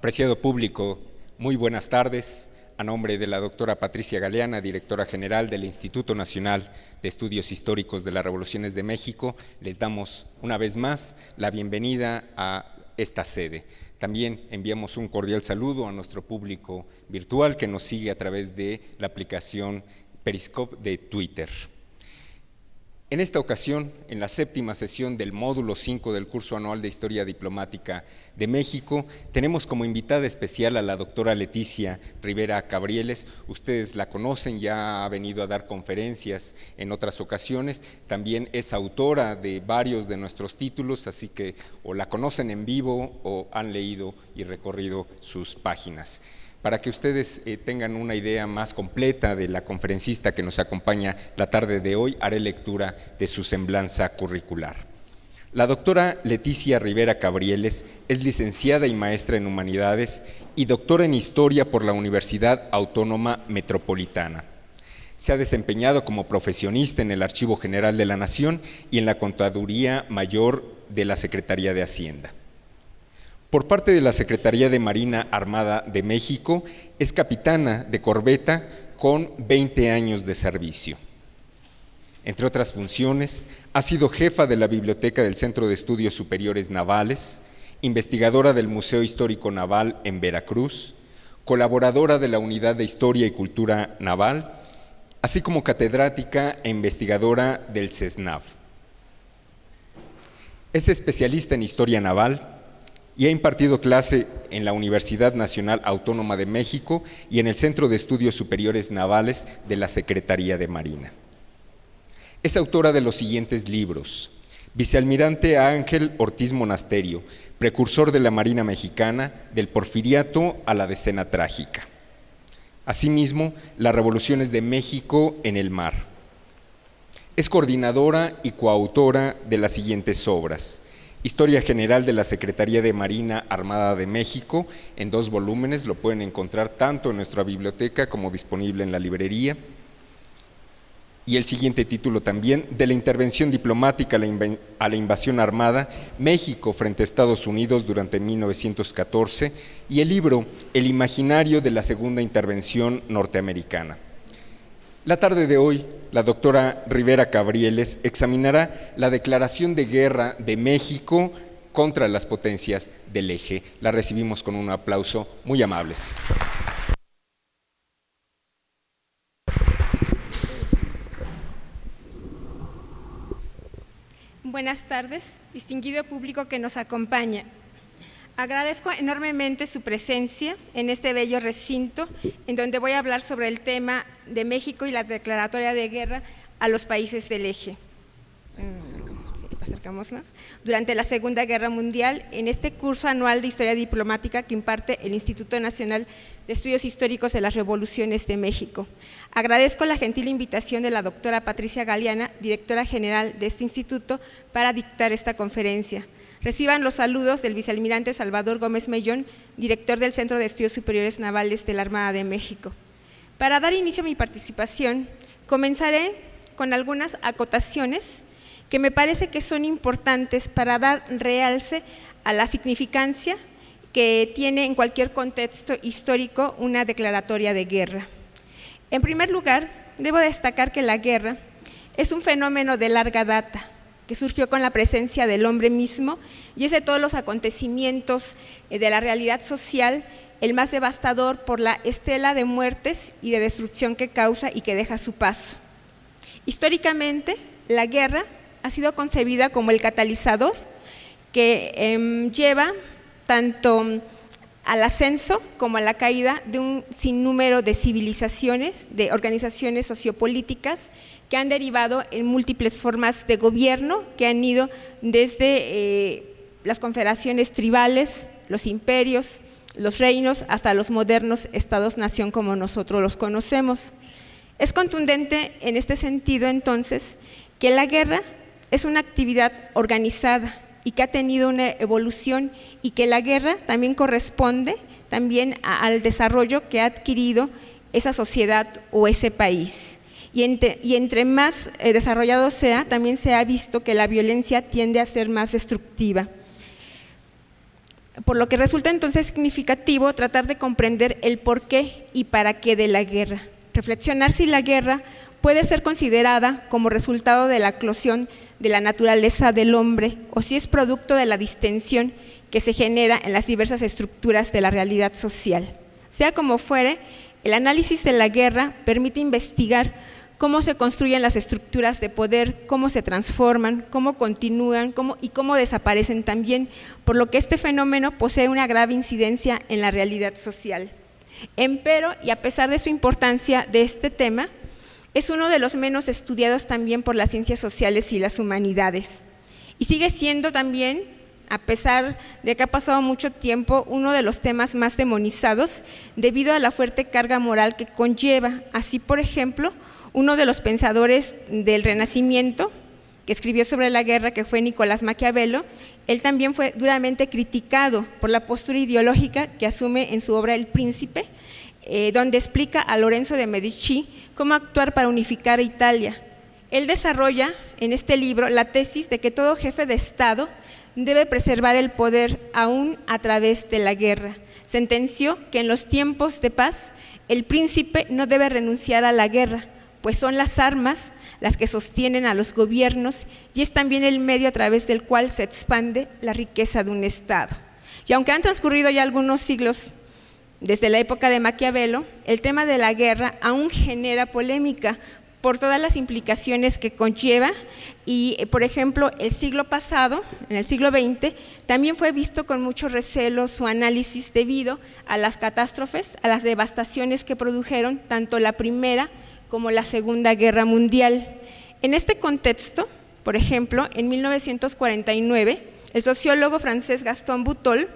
Apreciado público, muy buenas tardes. A nombre de la doctora Patricia Galeana, directora general del Instituto Nacional de Estudios Históricos de las Revoluciones de México, les damos una vez más la bienvenida a esta sede. También enviamos un cordial saludo a nuestro público virtual que nos sigue a través de la aplicación Periscope de Twitter. En esta ocasión, en la séptima sesión del módulo 5 del curso anual de Historia Diplomática de México, tenemos como invitada especial a la doctora Leticia Rivera Cabrieles. Ustedes la conocen, ya ha venido a dar conferencias en otras ocasiones, también es autora de varios de nuestros títulos, así que o la conocen en vivo o han leído y recorrido sus páginas. Para que ustedes tengan una idea más completa de la conferencista que nos acompaña la tarde de hoy, haré lectura de su semblanza curricular. La doctora Leticia Rivera Cabrieles es licenciada y maestra en Humanidades y doctora en Historia por la Universidad Autónoma Metropolitana. Se ha desempeñado como profesionista en el Archivo General de la Nación y en la Contaduría Mayor de la Secretaría de Hacienda. Por parte de la Secretaría de Marina Armada de México, es capitana de corbeta con 20 años de servicio. Entre otras funciones, ha sido jefa de la Biblioteca del Centro de Estudios Superiores Navales, investigadora del Museo Histórico Naval en Veracruz, colaboradora de la Unidad de Historia y Cultura Naval, así como catedrática e investigadora del CESNAV. Es especialista en Historia Naval y ha impartido clase en la Universidad Nacional Autónoma de México y en el Centro de Estudios Superiores Navales de la Secretaría de Marina. Es autora de los siguientes libros: Vicealmirante Ángel Ortiz Monasterio, precursor de la Marina Mexicana, del Porfiriato a la Decena Trágica. Asimismo, Las Revoluciones de México en el Mar. Es coordinadora y coautora de las siguientes obras: Historia General de la Secretaría de Marina Armada de México, en 2 volúmenes, lo pueden encontrar tanto en nuestra biblioteca como disponible en la librería. Y el siguiente título también, de la intervención diplomática a la invasión armada, México frente a Estados Unidos durante 1914, y el libro El imaginario de la segunda intervención norteamericana. La tarde de hoy, la doctora Rivera Cabrieles examinará la declaración de guerra de México contra las potencias del eje. La recibimos con un aplauso muy amables. Buenas tardes, distinguido público que nos acompaña. Agradezco enormemente su presencia en este bello recinto, en donde voy a hablar sobre el tema de México y la declaratoria de guerra a los países del eje. Acercamos más. Durante la Segunda Guerra Mundial, en este curso anual de Historia Diplomática que imparte el Instituto Nacional de Estudios Históricos de las Revoluciones de México. Agradezco la gentil invitación de la doctora Patricia Galeana, directora general de este instituto, para dictar esta conferencia. Reciban los saludos del vicealmirante Salvador Gómez Mellón, director del Centro de Estudios Superiores Navales de la Armada de México. Para dar inicio a mi participación, comenzaré con algunas acotaciones que me parece que son importantes para dar realce a la significancia que tiene en cualquier contexto histórico una declaratoria de guerra. En primer lugar, debo destacar que la guerra es un fenómeno de larga data, que surgió con la presencia del hombre mismo y es de todos los acontecimientos de la realidad social el más devastador por la estela de muertes y de destrucción que causa y que deja a su paso. Históricamente, la guerra ha sido concebida como el catalizador que lleva tanto al ascenso como a la caída de un sinnúmero de civilizaciones, de organizaciones sociopolíticas que han derivado en múltiples formas de gobierno que han ido desde las confederaciones tribales, los imperios, los reinos, hasta los modernos estados-nación como nosotros los conocemos. Es contundente en este sentido, entonces, que la guerra es una actividad organizada y que ha tenido una evolución y que la guerra también corresponde también al desarrollo que ha adquirido esa sociedad o ese país. Y entre más desarrollado sea, también se ha visto que la violencia tiende a ser más destructiva. por lo que resulta entonces significativo tratar de comprender el porqué y para qué de la guerra. Reflexionar si la guerra puede ser considerada como resultado de la eclosión de la naturaleza del hombre o si es producto de la distensión que se genera en las diversas estructuras de la realidad social. Sea como fuere, el análisis de la guerra permite investigar cómo se construyen las estructuras de poder, cómo se transforman, cómo continúan y cómo desaparecen también, por lo que este fenómeno posee una grave incidencia en la realidad social. Empero, y a pesar de su importancia de este tema, es uno de los menos estudiados también por las ciencias sociales y las humanidades. Y sigue siendo también, a pesar de que ha pasado mucho tiempo, uno de los temas más demonizados debido a la fuerte carga moral que conlleva. Así, por ejemplo, uno de los pensadores del Renacimiento, que escribió sobre la guerra, que fue Nicolás Maquiavelo, él también fue duramente criticado por la postura ideológica que asume en su obra El Príncipe, donde explica a Lorenzo de Medici cómo actuar para unificar a Italia. Él desarrolla en este libro la tesis de que todo jefe de Estado debe preservar el poder aún a través de la guerra. Sentenció que en los tiempos de paz el príncipe no debe renunciar a la guerra, pues son las armas las que sostienen a los gobiernos y es también el medio a través del cual se expande la riqueza de un Estado. Y aunque han transcurrido ya algunos siglos desde la época de Maquiavelo, el tema de la guerra aún genera polémica por todas las implicaciones que conlleva y, por ejemplo, el siglo pasado, en el siglo XX, también fue visto con mucho recelo su análisis debido a las catástrofes, a las devastaciones que produjeron tanto la Primera como la Segunda Guerra Mundial. En este contexto, por ejemplo, en 1949, el sociólogo francés Gaston Butols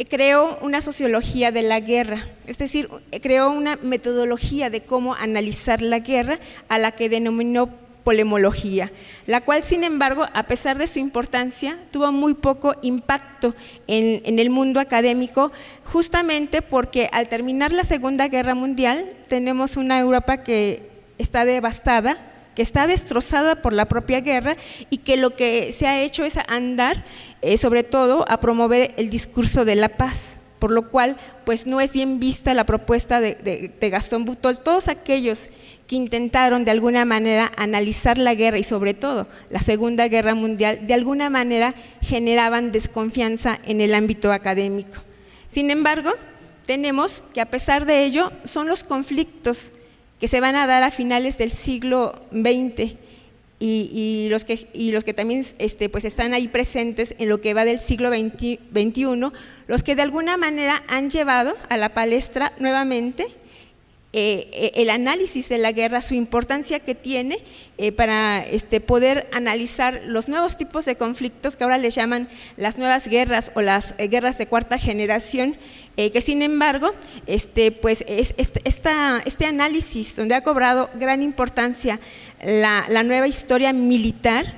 creó una sociología de la guerra, es decir, creó una metodología de cómo analizar la guerra a la que denominó polemología, la cual, sin embargo, a pesar de su importancia, tuvo muy poco impacto en el mundo académico, justamente porque al terminar la Segunda Guerra Mundial tenemos una Europa que está devastada, que está destrozada por la propia guerra y que lo que se ha hecho es andar, sobre todo, a promover el discurso de la paz, por lo cual pues no es bien vista la propuesta de Gaston Butols. Todos aquellos que intentaron de alguna manera analizar la guerra y sobre todo la Segunda Guerra Mundial, de alguna manera generaban desconfianza en el ámbito académico. Sin embargo, tenemos que a pesar de ello son los conflictos que se van a dar a finales del siglo XX y los que también pues están ahí presentes en lo que va del siglo XXI, los que de alguna manera han llevado a la palestra nuevamente el análisis de la guerra, su importancia que tiene para poder analizar los nuevos tipos de conflictos que ahora les llaman las nuevas guerras o las guerras de cuarta generación, que sin embargo pues este análisis donde ha cobrado gran importancia la nueva historia militar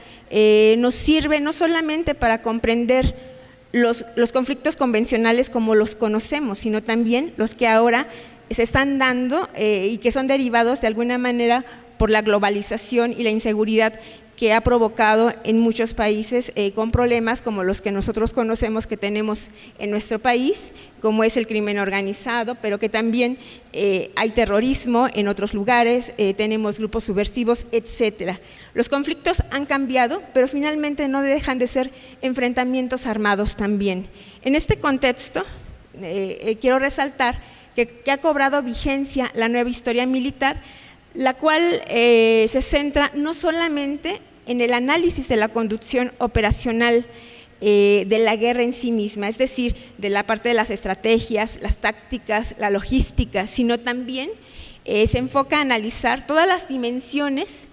nos sirve no solamente para comprender los conflictos convencionales como los conocemos, sino también los que ahora se están dando y que son derivados de alguna manera por la globalización y la inseguridad que ha provocado en muchos países con problemas como los que nosotros conocemos que tenemos en nuestro país, como es el crimen organizado, pero que también hay terrorismo en otros lugares, tenemos grupos subversivos, etcétera. Los conflictos han cambiado, pero finalmente no dejan de ser enfrentamientos armados también. En este contexto, quiero resaltar que ha cobrado vigencia la nueva historia militar, la cual se centra no solamente en el análisis de la conducción operacional de la guerra en sí misma, es decir, de la parte de las estrategias, las tácticas, la logística, sino también se enfoca a analizar todas las dimensiones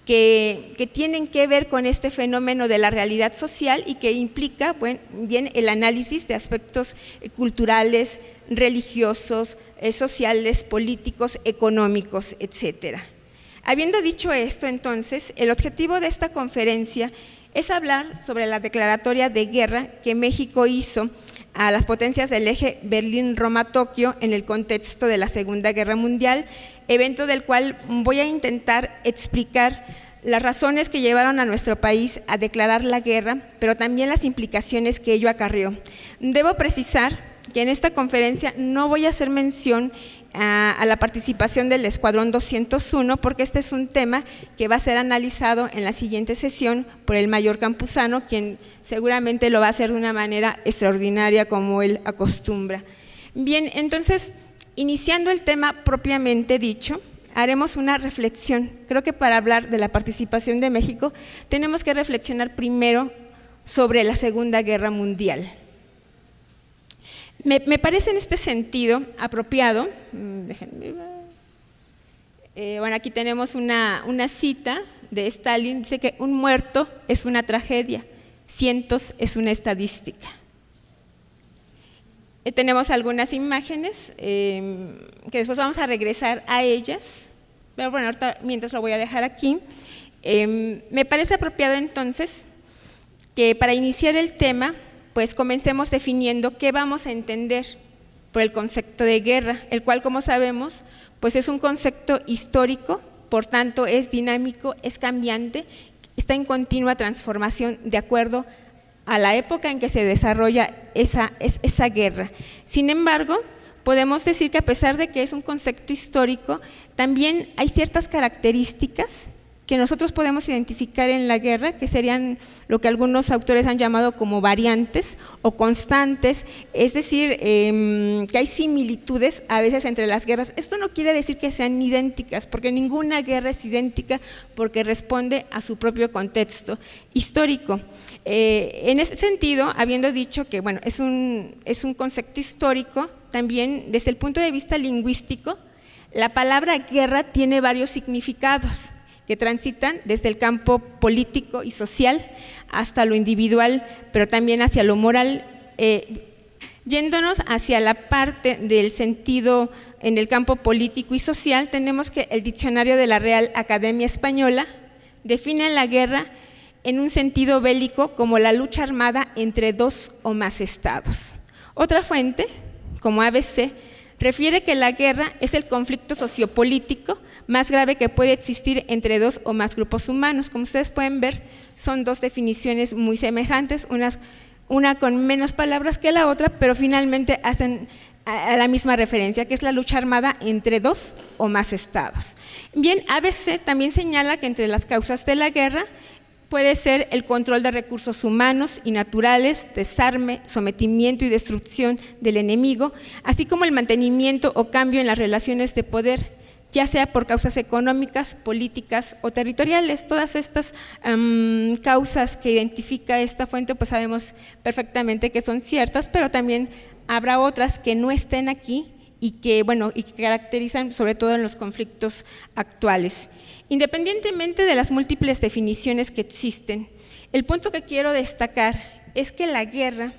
que tienen que ver con este fenómeno de la realidad social y que implica bien el análisis de aspectos culturales, religiosos, sociales, políticos, económicos, etcétera. Habiendo dicho esto, entonces, el objetivo de esta conferencia es hablar sobre la declaratoria de guerra que México hizo a las potencias del eje Berlín-Roma-Tokio en el contexto de la Segunda Guerra Mundial, evento del cual voy a intentar explicar las razones que llevaron a nuestro país a declarar la guerra, pero también las implicaciones que ello acarreó. Debo precisar que en esta conferencia no voy a hacer mención a la participación del Escuadrón 201, porque este es un tema que va a ser analizado en la siguiente sesión por el mayor Campuzano, quien seguramente lo va a hacer de una manera extraordinaria como él acostumbra. Bien, entonces, iniciando el tema propiamente dicho, haremos una reflexión. Creo que para hablar de la participación de México tenemos que reflexionar primero sobre la Segunda Guerra Mundial. Me parece en este sentido apropiado, déjenme ver. Bueno, aquí tenemos una cita de Stalin, dice que un muerto es una tragedia, cientos es una estadística. Tenemos algunas imágenes que después vamos a regresar a ellas, pero bueno, ahorita, mientras lo voy a dejar aquí. Me parece apropiado entonces que para iniciar el tema, pues comencemos definiendo qué vamos a entender por el concepto de guerra, el cual, como sabemos, pues es un concepto histórico, por tanto es dinámico, es cambiante, está en continua transformación de acuerdo a la época en que se desarrolla esa guerra. Sin embargo, podemos decir que a pesar de que es un concepto histórico, también hay ciertas características que nosotros podemos identificar en la guerra, que serían lo que algunos autores han llamado como variantes o constantes, es decir, que hay similitudes a veces entre las guerras. Esto no quiere decir que sean idénticas, porque ninguna guerra es idéntica, porque responde a su propio contexto histórico. En ese sentido, habiendo dicho que bueno, es un concepto histórico, también desde el punto de vista lingüístico, la palabra guerra tiene varios significados que transitan desde el campo político y social hasta lo individual, pero también hacia lo moral, yéndonos hacia la parte del sentido en el campo político y social. Tenemos que el diccionario de la Real Academia Española define la guerra en un sentido bélico como la lucha armada entre dos o más estados. Otra fuente, como ABC, refiere que la guerra es el conflicto sociopolítico más grave que puede existir entre dos o más grupos humanos. Como ustedes pueden ver, son dos definiciones muy semejantes, una con menos palabras que la otra, pero finalmente hacen a la misma referencia, que es la lucha armada entre dos o más estados. Bien, ABC también señala que entre las causas de la guerra puede ser el control de recursos humanos y naturales, desarme, sometimiento y destrucción del enemigo, así como el mantenimiento o cambio en las relaciones de poder, ya sea por causas económicas, políticas o territoriales. Todas estas causas que identifica esta fuente, pues sabemos perfectamente que son ciertas, pero también habrá otras que no estén aquí y que caracterizan sobre todo en los conflictos actuales. Independientemente de las múltiples definiciones que existen, el punto que quiero destacar es que la guerra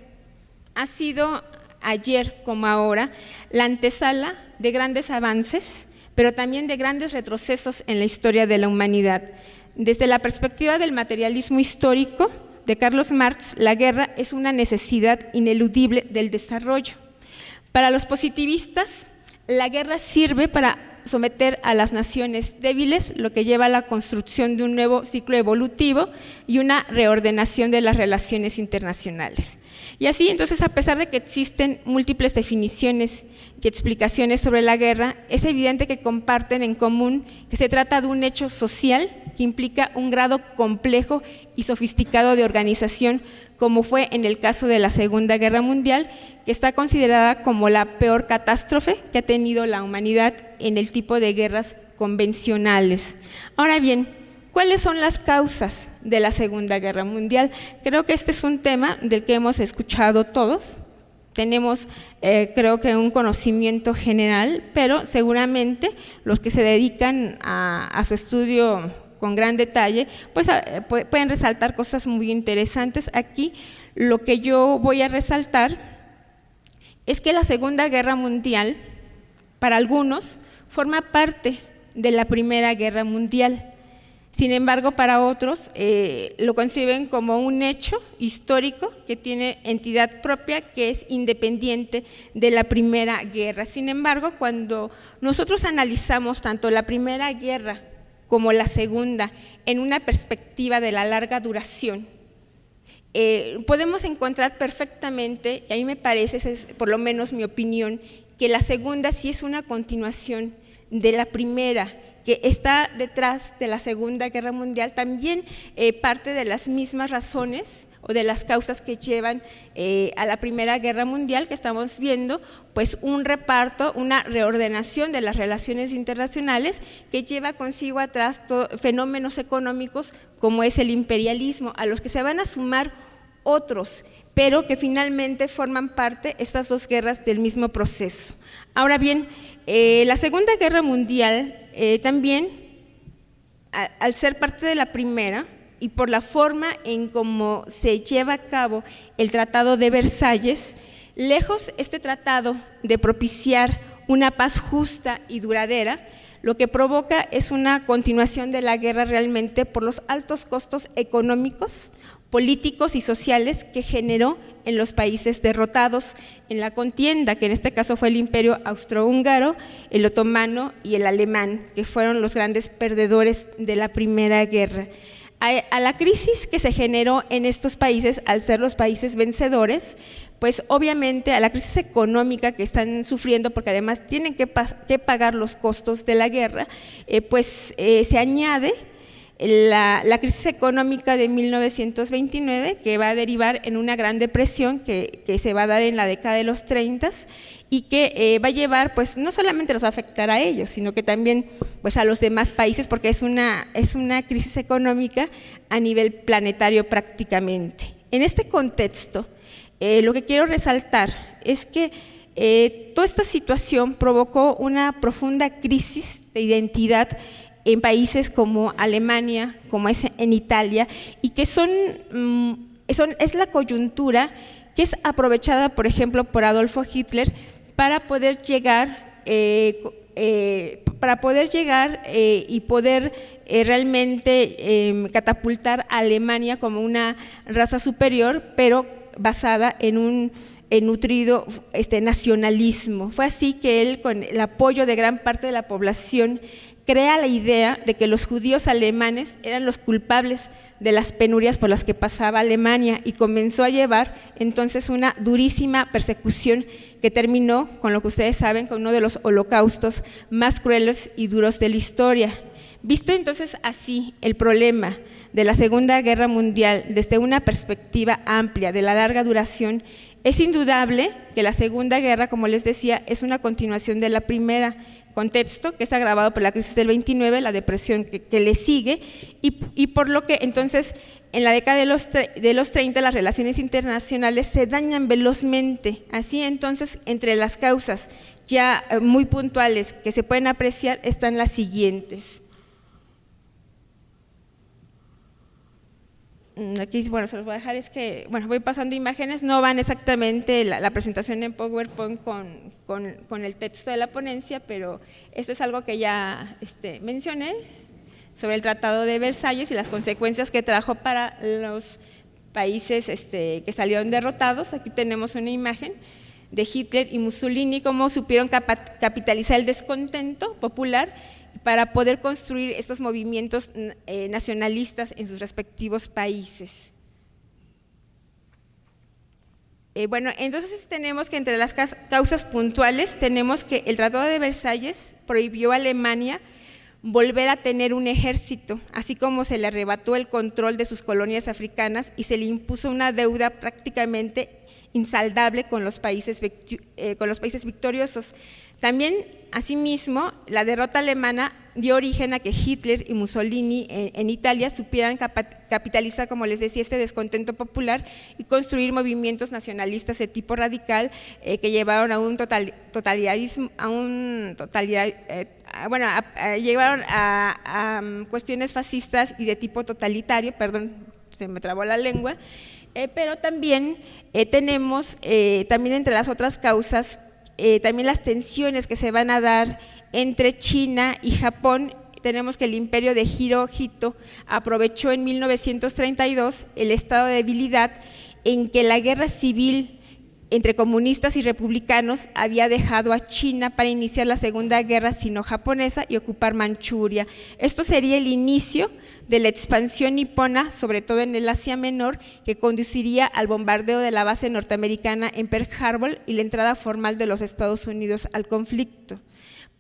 ha sido, ayer como ahora, la antesala de grandes avances, pero también de grandes retrocesos en la historia de la humanidad. Desde la perspectiva del materialismo histórico de Carlos Marx, la guerra es una necesidad ineludible del desarrollo. Para los positivistas, la guerra sirve para someter a las naciones débiles, lo que lleva a la construcción de un nuevo ciclo evolutivo y una reordenación de las relaciones internacionales. Y así, entonces, a pesar de que existen múltiples definiciones y explicaciones sobre la guerra, es evidente que comparten en común que se trata de un hecho social que implica un grado complejo y sofisticado de organización, como fue en el caso de la Segunda Guerra Mundial, que está considerada como la peor catástrofe que ha tenido la humanidad en el tipo de guerras convencionales. Ahora bien, ¿cuáles son las causas de la Segunda Guerra Mundial? Creo que este es un tema del que hemos escuchado todos. Tenemos, creo que un conocimiento general, pero seguramente los que se dedican a su estudio con gran detalle, pues pueden resaltar cosas muy interesantes. Aquí lo que yo voy a resaltar es que la Segunda Guerra Mundial, para algunos, forma parte de la Primera Guerra Mundial. Sin embargo, para otros lo conciben como un hecho histórico que tiene entidad propia, que es independiente de la Primera Guerra. Sin embargo, cuando nosotros analizamos tanto la Primera Guerra como la Segunda en una perspectiva de la larga duración, podemos encontrar perfectamente, y a mí me parece, esa es por lo menos mi opinión, que la segunda sí es una continuación de la primera, que está detrás de la Segunda Guerra Mundial, también parte de las mismas razones o de las causas que llevan a la Primera Guerra Mundial, que estamos viendo, pues un reparto, una reordenación de las relaciones internacionales que lleva consigo atrás fenómenos económicos como es el imperialismo, a los que se van a sumar otros, pero que finalmente forman parte, estas dos guerras, del mismo proceso. Ahora bien, la Segunda Guerra Mundial también, al ser parte de la primera y por la forma en cómo se lleva a cabo el Tratado de Versalles, lejos este tratado de propiciar una paz justa y duradera, lo que provoca es una continuación de la guerra realmente por los altos costos económicos, políticos y sociales que generó en los países derrotados en la contienda, que en este caso fue el Imperio Austrohúngaro, el otomano y el alemán, que fueron los grandes perdedores de la Primera Guerra. A la crisis que se generó en estos países, al ser los países vencedores, pues obviamente a la crisis económica que están sufriendo, porque además tienen que pagar los costos de la guerra, se añade la crisis económica de 1929, que va a derivar en una gran depresión que se va a dar en la década de los 30 y que va a llevar, pues no solamente los va a afectar a ellos, sino que también pues a los demás países, porque es una crisis económica a nivel planetario prácticamente. En este contexto, lo que quiero resaltar es que toda esta situación provocó una profunda crisis de identidad en países como Alemania, como es en Italia, y que es la coyuntura que es aprovechada, por ejemplo, por Adolfo Hitler para poder llegar y poder realmente catapultar a Alemania como una raza superior, pero basada en un nutrido nacionalismo. Fue así que él, con el apoyo de gran parte de la población, crea la idea de que los judíos alemanes eran los culpables de las penurias por las que pasaba Alemania y comenzó a llevar entonces una durísima persecución que terminó con lo que ustedes saben, con uno de los holocaustos más crueles y duros de la historia. Visto entonces así el problema de la Segunda Guerra Mundial desde una perspectiva amplia de la larga duración, es indudable que la Segunda Guerra, como les decía, es una continuación de la primera, contexto que es agravado por la crisis del 29, la depresión que le sigue, y por lo que entonces en la década de los 30 las relaciones internacionales se dañan velozmente. Así entonces, entre las causas ya muy puntuales que se pueden apreciar están las siguientes. Aquí, bueno, se los voy a dejar, es que, bueno, voy pasando imágenes, no van exactamente la presentación en PowerPoint con el texto de la ponencia, pero esto es algo que ya mencioné sobre el Tratado de Versalles y las consecuencias que trajo para los países que salieron derrotados. Aquí tenemos una imagen de Hitler y Mussolini, cómo supieron capitalizar el descontento popular para poder construir estos movimientos nacionalistas en sus respectivos países. Bueno, entonces tenemos que entre las causas puntuales tenemos que el Tratado de Versalles prohibió a Alemania volver a tener un ejército, así como se le arrebató el control de sus colonias africanas y se le impuso una deuda prácticamente insaldable con los países victoriosos. También, asimismo, la derrota alemana dio origen a que Hitler y Mussolini en Italia supieran capitalizar, como les decía, este descontento popular y construir movimientos nacionalistas de tipo radical que llevaron a un totalitarismo, llevaron a cuestiones fascistas y de tipo totalitario, perdón, se me trabó la lengua, pero también tenemos, también entre las otras causas, también las tensiones que se van a dar entre China y Japón. Tenemos que el imperio de Hirohito aprovechó en 1932 el estado de debilidad en que la guerra civil entre comunistas y republicanos había dejado a China para iniciar la Segunda Guerra Sino-Japonesa y ocupar Manchuria. Esto sería el inicio de la expansión nipona, sobre todo en el Asia Menor, que conduciría al bombardeo de la base norteamericana en Pearl Harbor y la entrada formal de los Estados Unidos al conflicto.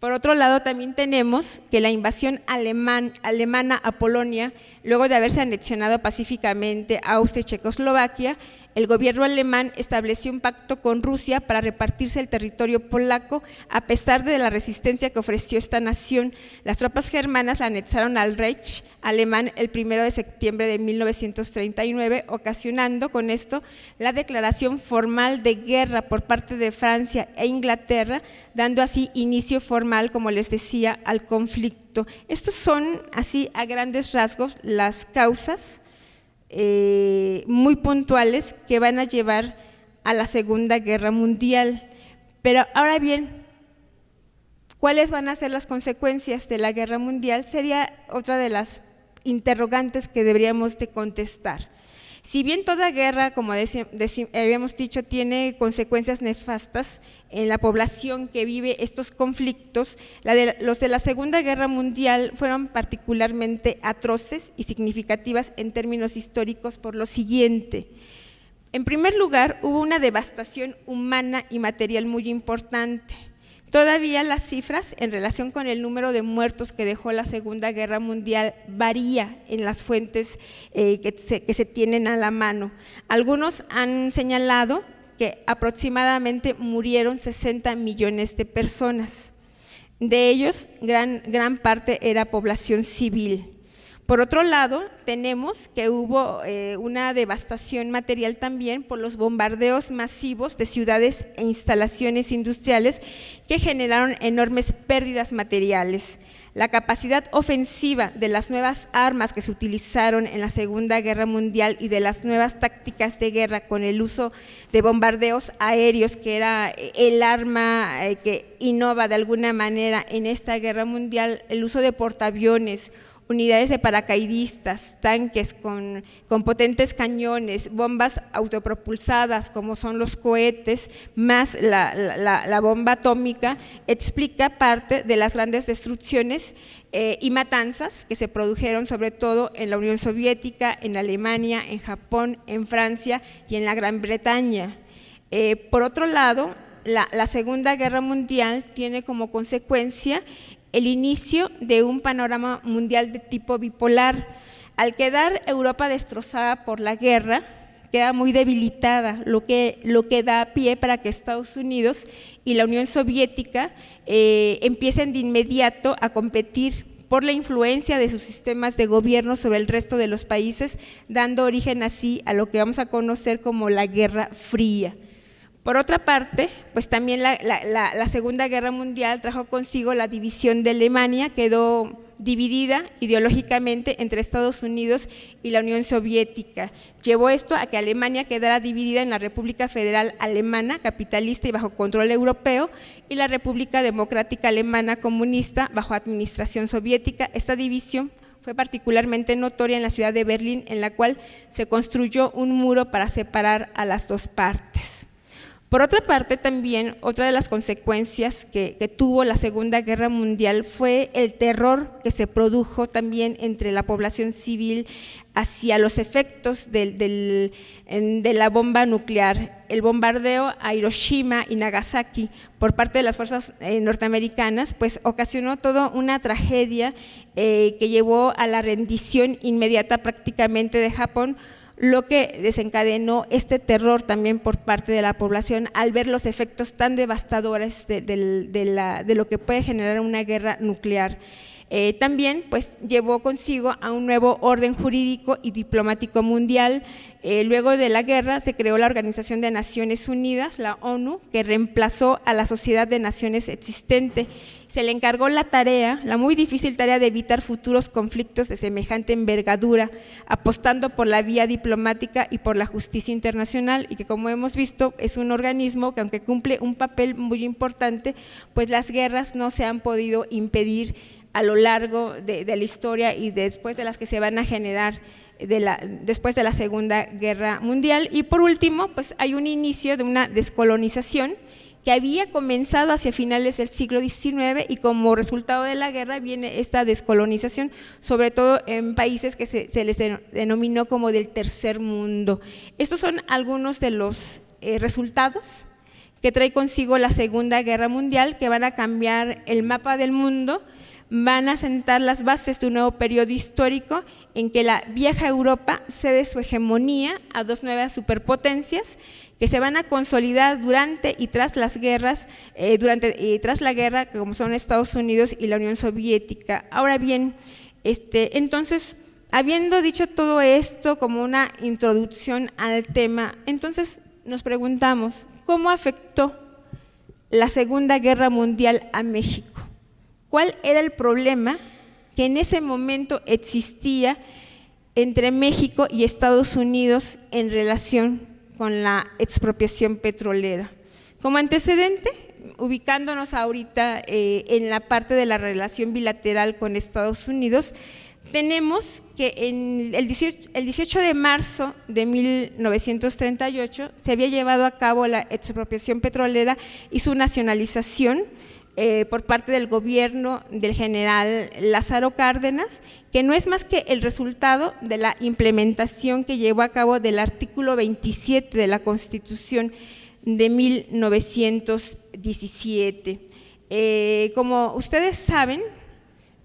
Por otro lado, también tenemos que la invasión alemana a Polonia, luego de haberse anexionado pacíficamente a Austria y Checoslovaquia, el gobierno alemán estableció un pacto con Rusia para repartirse el territorio polaco. A pesar de la resistencia que ofreció esta nación, las tropas germanas la anexaron al Reich alemán el 1 de septiembre de 1939, ocasionando con esto la declaración formal de guerra por parte de Francia e Inglaterra, dando así inicio formal, como les decía, al conflicto. Estos son, así a grandes rasgos, las causas muy puntuales que van a llevar a la Segunda Guerra Mundial. Pero ahora bien, ¿cuáles van a ser las consecuencias de la Guerra Mundial? Sería otra de las interrogantes que deberíamos de contestar. Si bien toda guerra, como habíamos dicho, tiene consecuencias nefastas en la población que vive estos conflictos, los de la Segunda Guerra Mundial fueron particularmente atroces y significativas en términos históricos por lo siguiente. En primer lugar, hubo una devastación humana y material muy importante. Todavía las cifras en relación con el número de muertos que dejó la Segunda Guerra Mundial varía en las fuentes que se tienen a la mano. Algunos han señalado que aproximadamente murieron 60 millones de personas. De ellos, gran parte era población civil. Por otro lado, tenemos que hubo una devastación material también por los bombardeos masivos de ciudades e instalaciones industriales que generaron enormes pérdidas materiales. La capacidad ofensiva de las nuevas armas que se utilizaron en la Segunda Guerra Mundial y de las nuevas tácticas de guerra con el uso de bombardeos aéreos, que era el arma que innova de alguna manera en esta guerra mundial, el uso de portaaviones, unidades de paracaidistas, tanques con potentes cañones, bombas autopropulsadas como son los cohetes, más la bomba atómica, explica parte de las grandes destrucciones y matanzas que se produjeron sobre todo en la Unión Soviética, en Alemania, en Japón, en Francia y en la Gran Bretaña. Por otro lado, la Segunda Guerra Mundial tiene como consecuencia el inicio de un panorama mundial de tipo bipolar. Al quedar Europa destrozada por la guerra, queda muy debilitada, lo que da pie para que Estados Unidos y la Unión Soviética empiecen de inmediato a competir por la influencia de sus sistemas de gobierno sobre el resto de los países, dando origen así a lo que vamos a conocer como la Guerra Fría. Por otra parte, pues también la Segunda Guerra Mundial trajo consigo la división de Alemania, quedó dividida ideológicamente entre Estados Unidos y la Unión Soviética. Llevó esto a que Alemania quedara dividida en la República Federal Alemana, capitalista y bajo control europeo, y la República Democrática Alemana comunista, bajo administración soviética. Esta división fue particularmente notoria en la ciudad de Berlín, en la cual se construyó un muro para separar a las dos partes. Por otra parte, también otra de las consecuencias que tuvo la Segunda Guerra Mundial fue el terror que se produjo también entre la población civil hacia los efectos de la bomba nuclear. El bombardeo a Hiroshima y Nagasaki por parte de las fuerzas norteamericanas pues ocasionó toda una tragedia que llevó a la rendición inmediata prácticamente de Japón, lo que desencadenó este terror también por parte de la población al ver los efectos tan devastadores de lo que puede generar una guerra nuclear. También pues llevó consigo a un nuevo orden jurídico y diplomático mundial. Luego de la guerra se creó la Organización de Naciones Unidas, la ONU, que reemplazó a la Sociedad de Naciones existente. Se le encargó la muy difícil tarea de evitar futuros conflictos de semejante envergadura, apostando por la vía diplomática y por la justicia internacional, y que, como hemos visto, es un organismo que, aunque cumple un papel muy importante, pues las guerras no se han podido impedir a lo largo de la historia y después de las que se van a generar después de la Segunda Guerra Mundial. Y por último, pues hay un inicio de una descolonización que había comenzado hacia finales del siglo XIX, y como resultado de la guerra viene esta descolonización, sobre todo en países que se les denominó como del tercer mundo. Estos son algunos de los resultados que trae consigo la Segunda Guerra Mundial, que van a cambiar el mapa del mundo, van a sentar las bases de un nuevo periodo histórico en que la vieja Europa cede su hegemonía a dos nuevas superpotencias que se van a consolidar durante y tras las guerras, tras la guerra, como son Estados Unidos y la Unión Soviética. Ahora bien, entonces, habiendo dicho todo esto como una introducción al tema, entonces nos preguntamos, ¿cómo afectó la Segunda Guerra Mundial a México? ¿Cuál era el problema que en ese momento existía entre México y Estados Unidos en relación con la expropiación petrolera? Como antecedente, ubicándonos ahorita en la parte de la relación bilateral con Estados Unidos, tenemos que el 18 de marzo de 1938 se había llevado a cabo la expropiación petrolera y su nacionalización por parte del gobierno del general Lázaro Cárdenas, que no es más que el resultado de la implementación que llevó a cabo del artículo 27 de la Constitución de 1917. Como ustedes saben,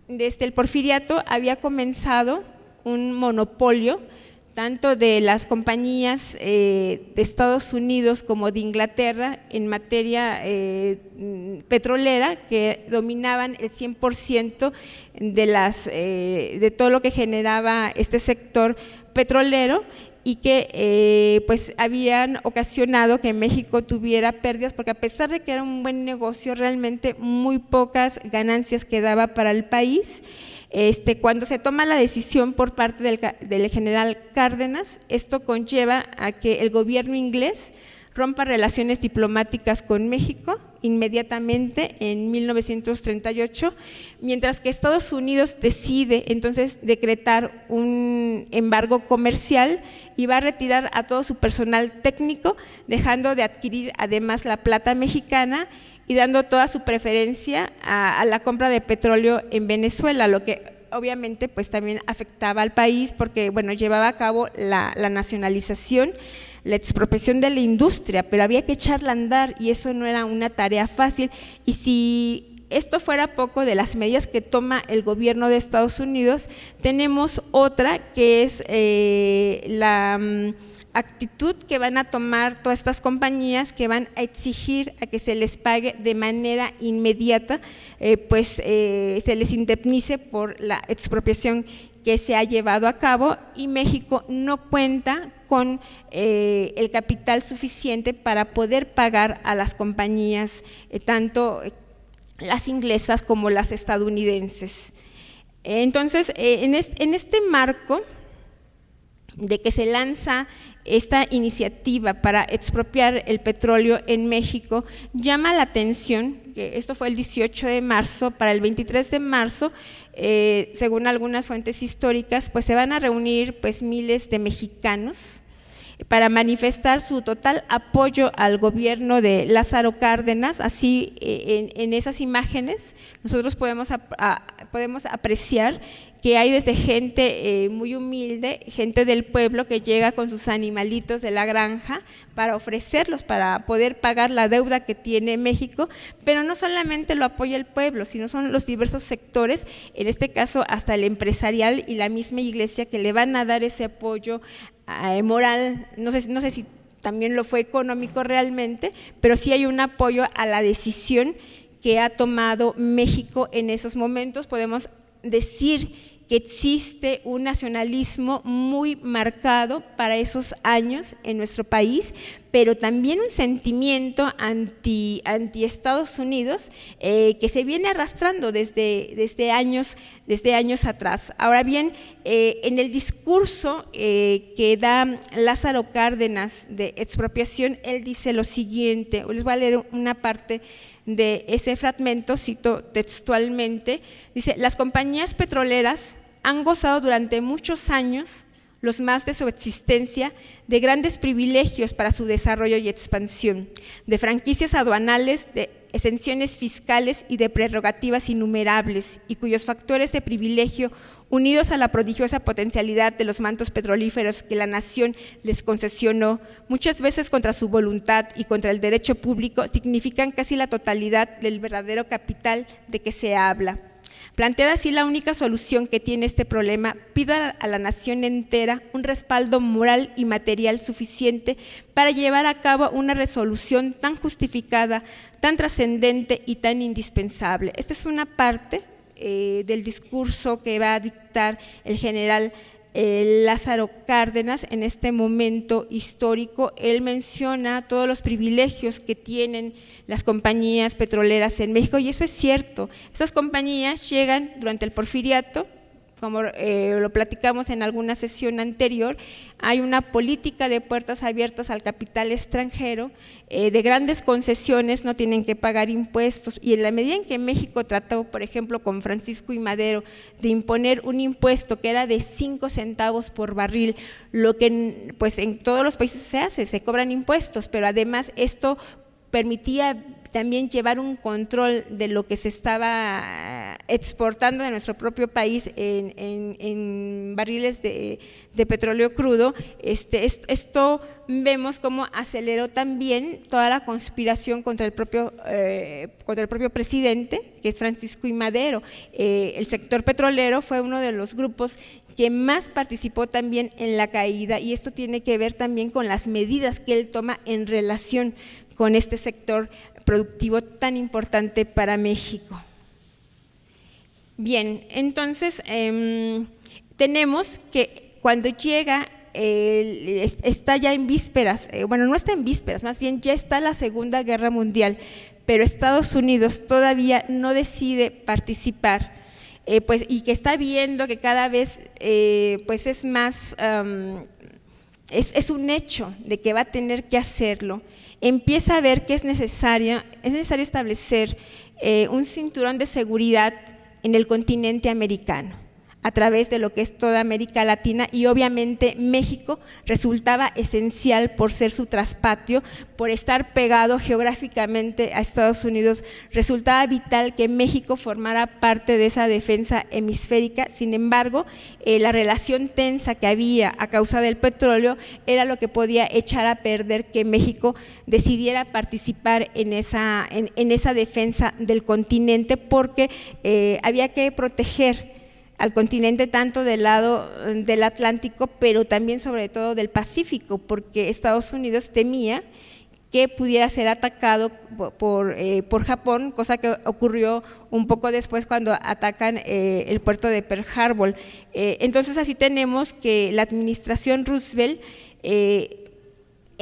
desde el porfiriato había comenzado un monopolio tanto de las compañías de Estados Unidos como de Inglaterra en materia petrolera, que dominaban el 100% de todo lo que generaba este sector petrolero, y que pues habían ocasionado que México tuviera pérdidas, porque a pesar de que era un buen negocio, realmente muy pocas ganancias quedaba para el país. Cuando se toma la decisión por parte del general Cárdenas, esto conlleva a que el gobierno inglés rompa relaciones diplomáticas con México inmediatamente en 1938, mientras que Estados Unidos decide entonces decretar un embargo comercial y va a retirar a todo su personal técnico, dejando de adquirir además la plata mexicana y dando toda su preferencia a la compra de petróleo en Venezuela, lo que obviamente pues también afectaba al país porque bueno, llevaba a cabo la nacionalización, la expropiación de la industria, pero había que echarla a andar y eso no era una tarea fácil. Y si esto fuera poco de las medidas que toma el gobierno de Estados Unidos, tenemos otra que es la actitud que van a tomar todas estas compañías, que van a exigir a que se les pague de manera inmediata, se les indemnice por la expropiación que se ha llevado a cabo, y México no cuenta con el capital suficiente para poder pagar a las compañías, tanto las inglesas como las estadounidenses. Entonces, en este marco de que se lanza esta iniciativa para expropiar el petróleo en México, llama la atención que esto fue el 18 de marzo, para el 23 de marzo, según algunas fuentes históricas, pues se van a reunir pues miles de mexicanos para manifestar su total apoyo al gobierno de Lázaro Cárdenas. Así en esas imágenes nosotros podemos apreciar que hay desde gente muy humilde, gente del pueblo que llega con sus animalitos de la granja para ofrecerlos, para poder pagar la deuda que tiene México, pero no solamente lo apoya el pueblo, sino son los diversos sectores, en este caso hasta el empresarial y la misma iglesia, que le van a dar ese apoyo moral, no sé si también lo fue económico realmente, pero sí hay un apoyo a la decisión que ha tomado México en esos momentos. Podemos decir que existe un nacionalismo muy marcado para esos años en nuestro país, pero también un sentimiento anti Estados Unidos que se viene arrastrando desde años atrás. Ahora bien, en el discurso que da Lázaro Cárdenas de expropiación, él dice lo siguiente, les voy a leer una parte de ese fragmento, cito textualmente, dice: las compañías petroleras han gozado durante muchos años los más de su existencia, de grandes privilegios para su desarrollo y expansión, de franquicias aduanales, de exenciones fiscales y de prerrogativas innumerables, y cuyos factores de privilegio, unidos a la prodigiosa potencialidad de los mantos petrolíferos que la nación les concesionó, muchas veces contra su voluntad y contra el derecho público, significan casi la totalidad del verdadero capital de que se habla. Planteada así la única solución que tiene este problema, pido a la nación entera un respaldo moral y material suficiente para llevar a cabo una resolución tan justificada, tan trascendente y tan indispensable. Esta es una parte del discurso que va a dictar el general Lázaro Cárdenas en este momento histórico. Él menciona todos los privilegios que tienen las compañías petroleras en México, y eso es cierto. Estas compañías llegan durante el Porfiriato, como lo platicamos en alguna sesión anterior. Hay una política de puertas abiertas al capital extranjero, de grandes concesiones, no tienen que pagar impuestos, y en la medida en que México trató, por ejemplo, con Francisco I. Madero, de imponer un impuesto que era de 5 centavos por barril, lo que pues en todos los países se hace, se cobran impuestos, pero además esto permitía también llevar un control de lo que se estaba exportando de nuestro propio país en barriles de petróleo crudo. Esto vemos cómo aceleró también toda la conspiración contra el propio presidente, que es Francisco I. Madero. El sector petrolero fue uno de los grupos que más participó también en la caída, y esto tiene que ver también con las medidas que él toma en relación con este sector productivo tan importante para México. Bien, entonces tenemos que cuando llega, está ya en vísperas, bueno, no está en vísperas, más bien ya está la Segunda Guerra Mundial, pero Estados Unidos todavía no decide participar, pues, y que está viendo que cada vez pues es más, es un hecho de que va a tener que hacerlo. Empieza a ver que es necesario establecer un cinturón de seguridad en el continente americano, a través de lo que es toda América Latina, y obviamente México resultaba esencial por ser su traspatio, por estar pegado geográficamente a Estados Unidos. Resultaba vital que México formara parte de esa defensa hemisférica. Sin embargo, la relación tensa que había a causa del petróleo era lo que podía echar a perder que México decidiera participar en esa defensa del continente, porque había que proteger al continente tanto del lado del Atlántico, pero también sobre todo del Pacífico, porque Estados Unidos temía que pudiera ser atacado por Japón, cosa que ocurrió un poco después cuando atacan el puerto de Pearl Harbor. Entonces así tenemos que la administración Roosevelt,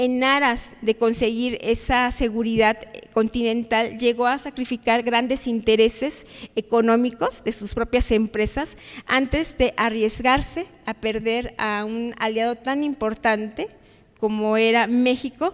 en aras de conseguir esa seguridad continental, llegó a sacrificar grandes intereses económicos de sus propias empresas antes de arriesgarse a perder a un aliado tan importante como era México,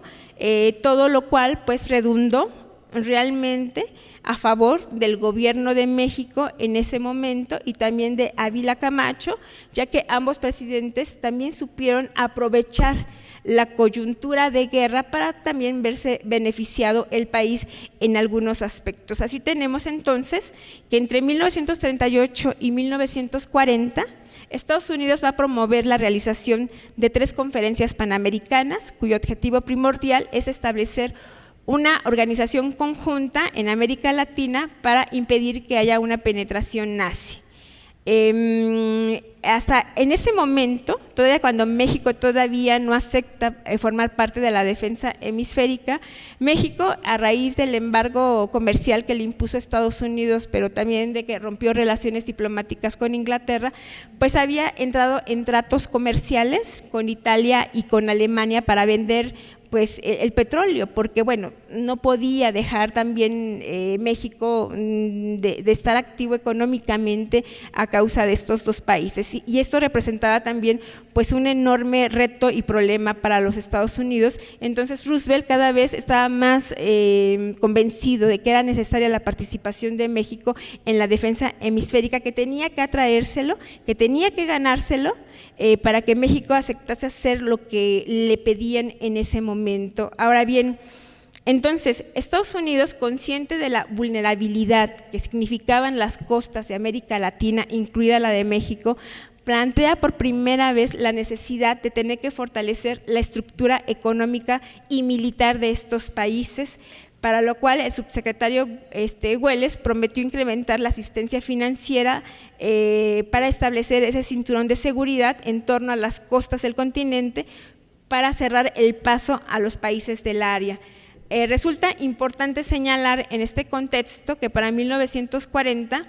todo lo cual pues redundó realmente a favor del gobierno de México en ese momento, y también de Ávila Camacho, ya que ambos presidentes también supieron aprovechar la coyuntura de guerra para también verse beneficiado el país en algunos aspectos. Así tenemos entonces que entre 1938 y 1940 Estados Unidos va a promover la realización de 3 conferencias panamericanas, cuyo objetivo primordial es establecer una organización conjunta en América Latina para impedir que haya una penetración nazi. Hasta en ese momento, todavía cuando México todavía no acepta formar parte de la defensa hemisférica, México, a raíz del embargo comercial que le impuso Estados Unidos, pero también de que rompió relaciones diplomáticas con Inglaterra, pues había entrado en tratos comerciales con Italia y con Alemania para vender pues el petróleo, porque bueno, no podía dejar también México de estar activo económicamente a causa de estos dos países, y esto representaba también pues un enorme reto y problema para los Estados Unidos. Entonces Roosevelt cada vez estaba más convencido de que era necesaria la participación de México en la defensa hemisférica, que tenía que atraérselo, que tenía que ganárselo, para que México aceptase hacer lo que le pedían en ese momento. Ahora bien, entonces Estados Unidos, consciente de la vulnerabilidad que significaban las costas de América Latina, incluida la de México, plantea por primera vez la necesidad de tener que fortalecer la estructura económica y militar de estos países, para lo cual el subsecretario Welles prometió incrementar la asistencia financiera para establecer ese cinturón de seguridad en torno a las costas del continente para cerrar el paso a los países del área. Resulta importante señalar en este contexto que para 1940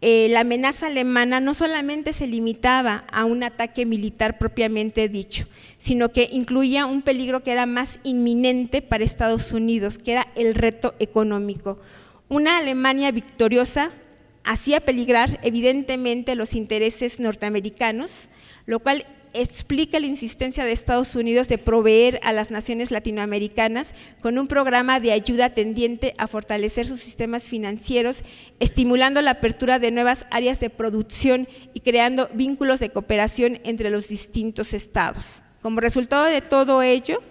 la amenaza alemana no solamente se limitaba a un ataque militar propiamente dicho, sino que incluía un peligro que era más inminente para Estados Unidos, que era el reto económico. Una Alemania victoriosa hacía peligrar evidentemente los intereses norteamericanos, lo cual explica la insistencia de Estados Unidos de proveer a las naciones latinoamericanas con un programa de ayuda tendiente a fortalecer sus sistemas financieros, estimulando la apertura de nuevas áreas de producción y creando vínculos de cooperación entre los distintos estados. Como resultado de todo ello,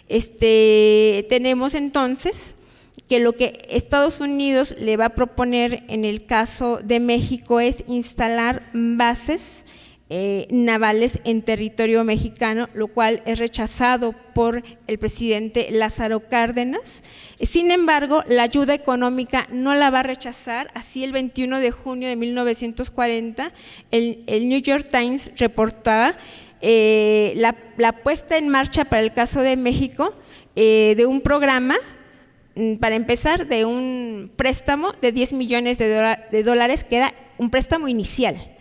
tenemos entonces que lo que Estados Unidos le va a proponer en el caso de México es instalar bases navales en territorio mexicano, lo cual es rechazado por el presidente Lázaro Cárdenas. Sin embargo, la ayuda económica no la va a rechazar. Así, el 21 de junio de 1940, el New York Times reportaba la puesta en marcha para el caso de México de un programa, para empezar, de un préstamo de 10 millones de dólares, que era un préstamo inicial,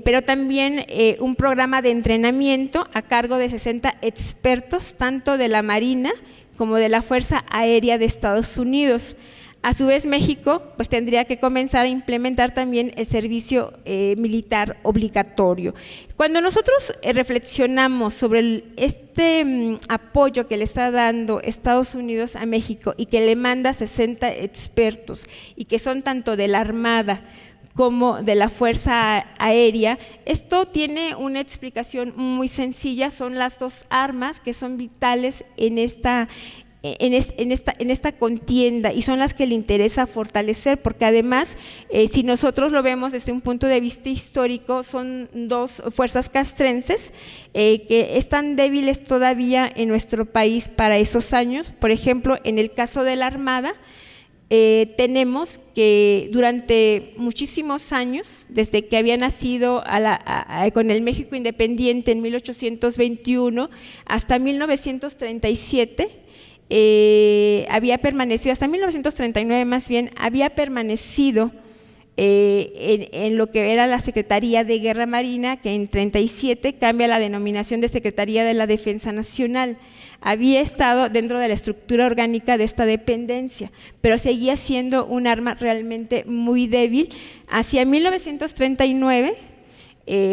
pero también un programa de entrenamiento a cargo de 60 expertos, tanto de la Marina como de la Fuerza Aérea de Estados Unidos. A su vez, México pues tendría que comenzar a implementar también el servicio militar obligatorio. Cuando nosotros reflexionamos sobre este apoyo que le está dando Estados Unidos a México y que le manda 60 expertos y que son tanto de la Armada como de la Fuerza Aérea, esto tiene una explicación muy sencilla. Son las dos armas que son vitales en esta contienda, y son las que le interesa fortalecer, porque además, si nosotros lo vemos desde un punto de vista histórico, son dos fuerzas castrenses que están débiles todavía en nuestro país para esos años. Por ejemplo, en el caso de la Armada, tenemos que durante muchísimos años, desde que había nacido con el México independiente en 1821 hasta 1937, había permanecido, hasta 1939 más bien, había permanecido en lo que era la Secretaría de Guerra Marina, que en 37 cambia la denominación de Secretaría de la Defensa Nacional. Había estado dentro de la estructura orgánica de esta dependencia, pero seguía siendo un arma realmente muy débil. Hacia 1939,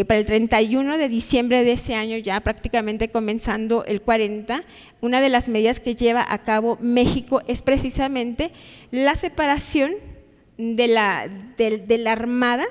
para el 31 de diciembre de ese año, ya prácticamente comenzando el 40, una de las medidas que lleva a cabo México es precisamente la separación de la Armada,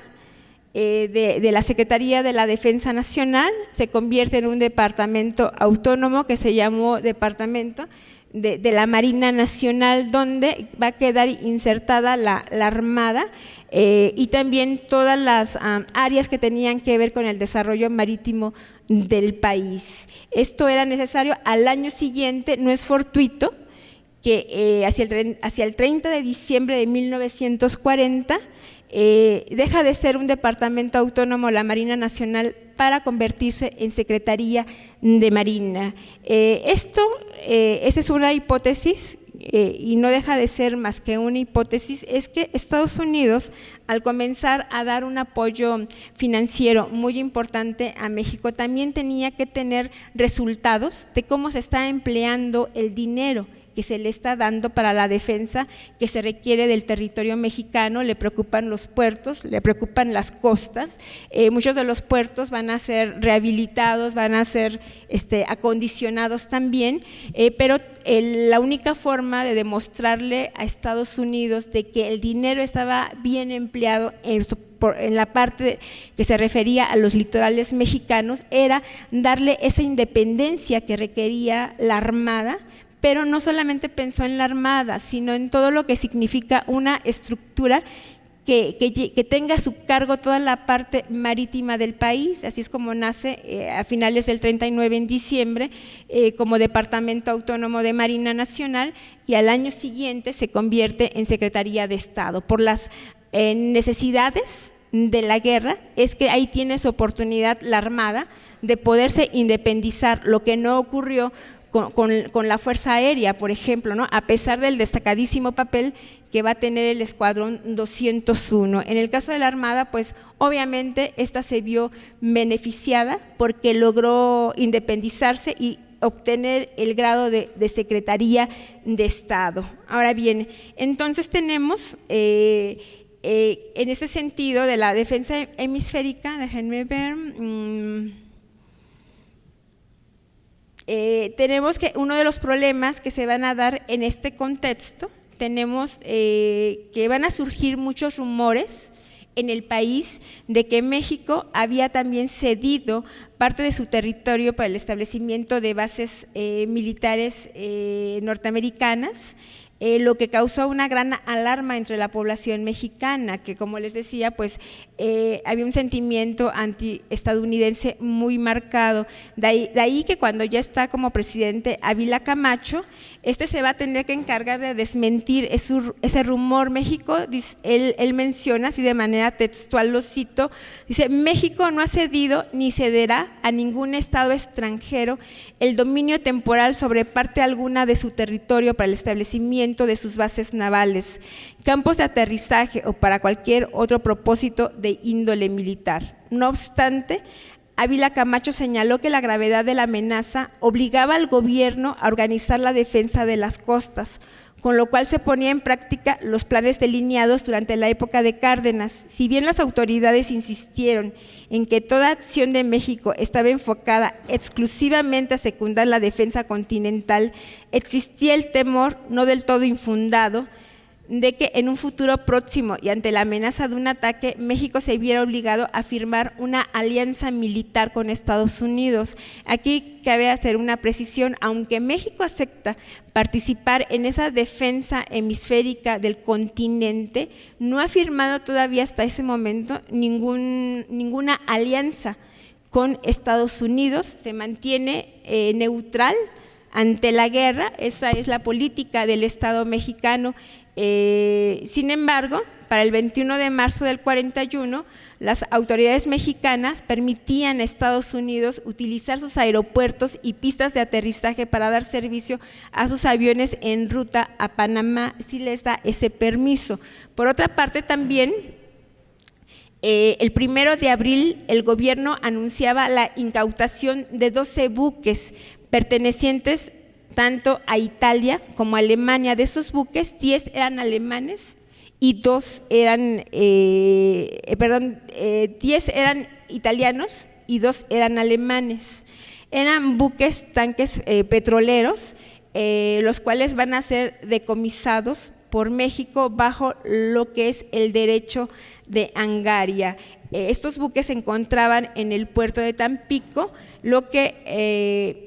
de la Secretaría de la Defensa Nacional. Se convierte en un departamento autónomo que se llamó Departamento de la Marina Nacional, donde va a quedar insertada la Armada y también todas las áreas que tenían que ver con el desarrollo marítimo del país. Esto era necesario. Al año siguiente, no es fortuito que hacia el 30 de diciembre de 1940 deja de ser un departamento autónomo la Marina Nacional para convertirse en Secretaría de Marina. Esa es una hipótesis, y no deja de ser más que una hipótesis. Es que Estados Unidos, al comenzar a dar un apoyo financiero muy importante a México, también tenía que tener resultados de cómo se está empleando el dinero que se le está dando para la defensa que se requiere del territorio mexicano. Le preocupan los puertos, le preocupan las costas. Muchos de los puertos van a ser rehabilitados, van a ser acondicionados también, pero la única forma de demostrarle a Estados Unidos de que el dinero estaba bien empleado en la parte que se refería a los litorales mexicanos era darle esa independencia que requería la Armada, pero no solamente pensó en la Armada, sino en todo lo que significa una estructura que tenga a su cargo toda la parte marítima del país. Así es como nace a finales del 39 en diciembre como Departamento Autónomo de Marina Nacional, y al año siguiente se convierte en Secretaría de Estado. Por las necesidades de la guerra es que ahí tiene su oportunidad la Armada de poderse independizar, lo que no ocurrió con la Fuerza Aérea, por ejemplo, ¿no? A pesar del destacadísimo papel que va a tener el Escuadrón 201. En el caso de la Armada, pues obviamente esta se vio beneficiada porque logró independizarse y obtener el grado de Secretaría de Estado. Ahora bien, entonces tenemos en ese sentido de la defensa hemisférica, déjenme ver, tenemos que uno de los problemas que se van a dar en este contexto, tenemos que van a surgir muchos rumores en el país de que México había también cedido parte de su territorio para el establecimiento de bases militares norteamericanas, lo que causó una gran alarma entre la población mexicana, que como les decía, pues había un sentimiento antiestadounidense muy marcado. De ahí que cuando ya está como presidente Ávila Camacho, se va a tener que encargar de desmentir ese rumor. México, él menciona, así de manera textual lo cito, dice: México no ha cedido ni cederá a ningún estado extranjero el dominio temporal sobre parte alguna de su territorio para el establecimiento de sus bases navales, campos de aterrizaje o para cualquier otro propósito de índole militar. No obstante, Ávila Camacho señaló que la gravedad de la amenaza obligaba al gobierno a organizar la defensa de las costas, con lo cual se ponía en práctica los planes delineados durante la época de Cárdenas. Si bien las autoridades insistieron en que toda acción de México estaba enfocada exclusivamente a secundar la defensa continental, existía el temor, no del todo infundado, de que en un futuro próximo y ante la amenaza de un ataque, México se viera obligado a firmar una alianza militar con Estados Unidos. Aquí cabe hacer una precisión: aunque México acepta participar en esa defensa hemisférica del continente, no ha firmado todavía hasta ese momento ninguna alianza con Estados Unidos, se mantiene neutral ante la guerra. Esa es la política del Estado mexicano. Sin embargo, para el 21 de marzo del 41, las autoridades mexicanas permitían a Estados Unidos utilizar sus aeropuertos y pistas de aterrizaje para dar servicio a sus aviones en ruta a Panamá, si les da ese permiso. Por otra parte, también el 1 de abril el gobierno anunciaba la incautación de 12 buques pertenecientes tanto a Italia como a Alemania. De esos buques, 10 eran alemanes y 10 eran italianos y 2 eran alemanes. Eran buques tanques petroleros, los cuales van a ser decomisados por México bajo lo que es el derecho de Angaria. Estos buques se encontraban en el puerto de Tampico, lo que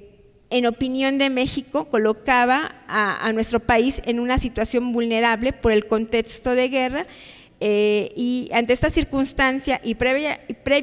en opinión de México colocaba a nuestro país en una situación vulnerable por el contexto de guerra, y ante esta circunstancia y previa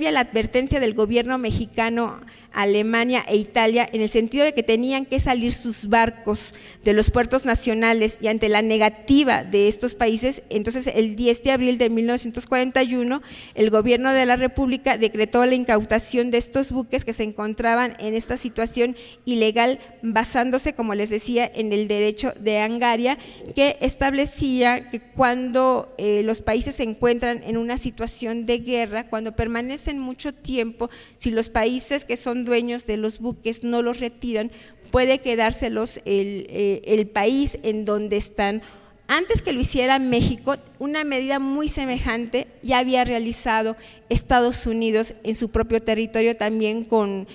a la advertencia del gobierno mexicano a Alemania e Italia en el sentido de que tenían que salir sus barcos de los puertos nacionales, y ante la negativa de estos países, entonces el 10 de abril de 1941 el gobierno de la República decretó la incautación de estos buques que se encontraban en esta situación ilegal, basándose, como les decía, en el derecho de Angaria, que establecía que cuando los países se encuentran en una situación de guerra, cuando permanecen mucho tiempo, si los países que son dueños de los buques no los retiran, puede quedárselos el país en donde están. Antes que lo hiciera México, una medida muy semejante ya había realizado Estados Unidos en su propio territorio, también con